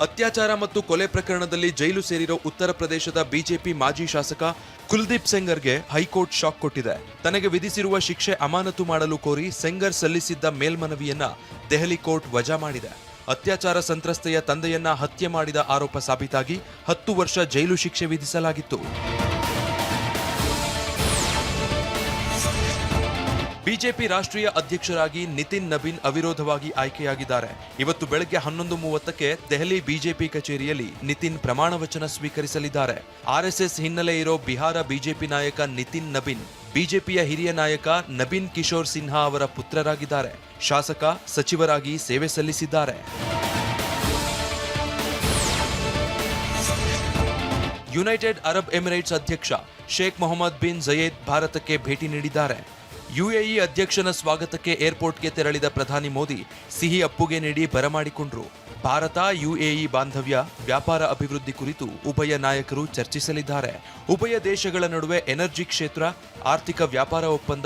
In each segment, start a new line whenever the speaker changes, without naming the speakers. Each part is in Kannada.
ಅತ್ಯಾಚಾರ ಮತ್ತು ಕೊಲೆ ಪ್ರಕರಣದಲ್ಲಿ ಜೈಲು ಸೇರಿರೋ ಉತ್ತರ ಪ್ರದೇಶದ ಬಿಜೆಪಿ ಮಾಜಿ ಶಾಸಕ ಕುಲ್ದೀಪ್ ಸೆಂಗರ್ಗೆ ಹೈಕೋರ್ಟ್ ಶಾಕ್ ಕೊಟ್ಟಿದೆ. ತನಗೆ ವಿಧಿಸಿರುವ ಶಿಕ್ಷೆ ಅಮಾನತು ಮಾಡಲು ಕೋರಿ ಸೆಂಗರ್ ಸಲ್ಲಿಸಿದ್ದ ಮೇಲ್ಮನವಿಯನ್ನ ದೆಹಲಿ ಕೋರ್ಟ್ ವಜಾ ಮಾಡಿದೆ. ಅತ್ಯಾಚಾರ ಸಂತ್ರಸ್ತೆಯ ತಂದೆಯನ್ನ ಹತ್ಯೆ ಮಾಡಿದ ಆರೋಪ ಸಾಬೀತಾಗಿ 10 ವರ್ಷ ಜೈಲು ಶಿಕ್ಷೆ ವಿಧಿಸಲಾಗಿತ್ತು. ಬಿಜೆಪಿ ರಾಷ್ಟ್ರೀಯ ಅಧ್ಯಕ್ಷರಾಗಿ ನಿತಿನ್ ನಬೀನ್ ಅವಿರೋಧವಾಗಿ ಆಯ್ಕೆಯಾಗಿದ್ದಾರೆ. ಇವತ್ತು ಬೆಳಗ್ಗೆ 11:30ಕ್ಕೆ ದೆಹಲಿ ಬಿಜೆಪಿ ಕಚೇರಿಯಲ್ಲಿ ನಿತಿನ್ ಪ್ರಮಾಣ ವಚನ ಸ್ವೀಕರಿಸಲಿದ್ದಾರೆ. ಆರ್ಎಸ್ಎಸ್ ಹಿನ್ನೆಲೆ ಇರೋ ಬಿಹಾರ ಬಿಜೆಪಿ ನಾಯಕ ನಿತಿನ್ ನಬೀನ್ ಬಿಜೆಪಿಯ ಹಿರಿಯ ನಾಯಕ ನಬೀನ್ ಕಿಶೋರ್ ಸಿನ್ಹಾ ಅವರ ಪುತ್ರರಾಗಿದ್ದಾರೆ. ಶಾಸಕ, ಸಚಿವರಾಗಿ ಸೇವೆ ಸಲ್ಲಿಸಿದ್ದಾರೆ. ಯುನೈಟೆಡ್ ಅರಬ್ ಎಮಿರೇಟ್ಸ್ ಅಧ್ಯಕ್ಷ ಶೇಖ್ ಮೊಹಮ್ಮದ್ ಬಿನ್ ಜಯೇದ್ ಭಾರತಕ್ಕೆ ಭೇಟಿ ನೀಡಿದ್ದಾರೆ. ಯುಎಇ ಅಧ್ಯಕ್ಷನ ಸ್ವಾಗತಕ್ಕೆ ಏರ್ಪೋರ್ಟ್ಗೆ ತೆರಳಿದ ಪ್ರಧಾನಿ ಮೋದಿ ಸಿಹಿ ಅಪ್ಪುಗೆ ನೀಡಿ ಬರಮಾಡಿಕೊಂಡ್ರು. ಭಾರತ ಯುಎಇ ಬಾಂಧವ್ಯ, ವ್ಯಾಪಾರ ಅಭಿವೃದ್ಧಿ ಕುರಿತು ಉಭಯ ನಾಯಕರು ಚರ್ಚಿಸಲಿದ್ದಾರೆ. ಉಭಯ ದೇಶಗಳ ನಡುವೆ ಎನರ್ಜಿ ಕ್ಷೇತ್ರ, ಆರ್ಥಿಕ ವ್ಯಾಪಾರ ಒಪ್ಪಂದ,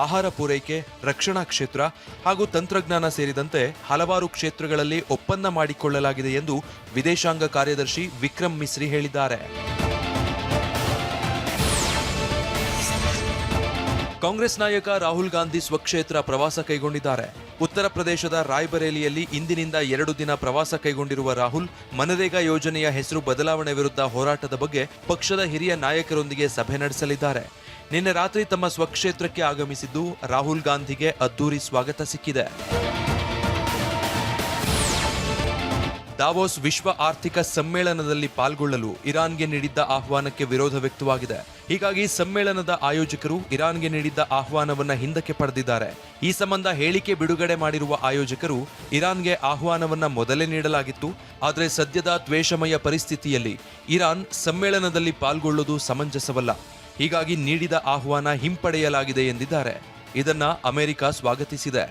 ಆಹಾರ ಪೂರೈಕೆ, ರಕ್ಷಣಾ ಕ್ಷೇತ್ರ ಹಾಗೂ ತಂತ್ರಜ್ಞಾನ ಸೇರಿದಂತೆ ಹಲವಾರು ಕ್ಷೇತ್ರಗಳಲ್ಲಿ ಒಪ್ಪಂದ ಮಾಡಿಕೊಳ್ಳಲಾಗಿದೆ ಎಂದು ವಿದೇಶಾಂಗ ಕಾರ್ಯದರ್ಶಿ ವಿಕ್ರಮ್ ಮಿಸ್ರಿ ಹೇಳಿದ್ದಾರೆ. ಕಾಂಗ್ರೆಸ್ ನಾಯಕ ರಾಹುಲ್ ಗಾಂಧಿ ಸ್ವಕ್ಷೇತ್ರ ಪ್ರವಾಸ ಕೈಗೊಂಡಿದ್ದಾರೆ. ಉತ್ತರ ಪ್ರದೇಶದ ರಾಯ್ಬರೇಲಿಯಲ್ಲಿ ಇಂದಿನಿಂದ 2 ದಿನ ಪ್ರವಾಸ ಕೈಗೊಂಡಿರುವ ರಾಹುಲ್ ಮನರೇಗಾ ಯೋಜನೆಯ ಹೆಸರು ಬದಲಾವಣೆ ವಿರುದ್ಧ ಹೋರಾಟದ ಬಗ್ಗೆ ಪಕ್ಷದ ಹಿರಿಯ ನಾಯಕರೊಂದಿಗೆ ಸಭೆ ನಡೆಸಲಿದ್ದಾರೆ. ನಿನ್ನೆ ರಾತ್ರಿ ತಮ್ಮ ಸ್ವಕ್ಷೇತ್ರಕ್ಕೆ ಆಗಮಿಸಿದ್ದು ರಾಹುಲ್ ಗಾಂಧಿಗೆ ಅದ್ದೂರಿ ಸ್ವಾಗತ ಸಿಕ್ಕಿದೆ. ದಾವೋಸ್ ವಿಶ್ವ ಆರ್ಥಿಕ ಸಮ್ಮೇಳನದಲ್ಲಿ ಪಾಲ್ಗೊಳ್ಳಲು ಇರಾನ್ಗೆ ನೀಡಿದ್ದ ಆಹ್ವಾನಕ್ಕೆ ವಿರೋಧ ವ್ಯಕ್ತವಾಗಿದೆ. ಹೀಗಾಗಿ ಸಮ್ಮೇಳನದ ಆಯೋಜಕರು ಇರಾನ್ಗೆ ನೀಡಿದ್ದ ಆಹ್ವಾನವನ್ನ ಹಿಂದಕ್ಕೆ ಪಡೆದಿದ್ದಾರೆ. ಈ ಸಂಬಂಧ ಹೇಳಿಕೆ ಬಿಡುಗಡೆ ಮಾಡಿರುವ ಆಯೋಜಕರು ಇರಾನ್ಗೆ ಆಹ್ವಾನವನ್ನ ಮೊದಲೇ ನೀಡಲಾಗಿತ್ತು. ಆದರೆ ಸದ್ಯದ ದ್ವೇಷಮಯ ಪರಿಸ್ಥಿತಿಯಲ್ಲಿ ಇರಾನ್ ಸಮ್ಮೇಳನದಲ್ಲಿ ಪಾಲ್ಗೊಳ್ಳುವುದು ಸಮಂಜಸವಲ್ಲ. ಹೀಗಾಗಿ ನೀಡಿದ ಆಹ್ವಾನ ಹಿಂಪಡೆಯಲಾಗಿದೆ ಎಂದಿದ್ದಾರೆ. ಇದನ್ನ ಅಮೆರಿಕ ಸ್ವಾಗತಿಸಿದೆ.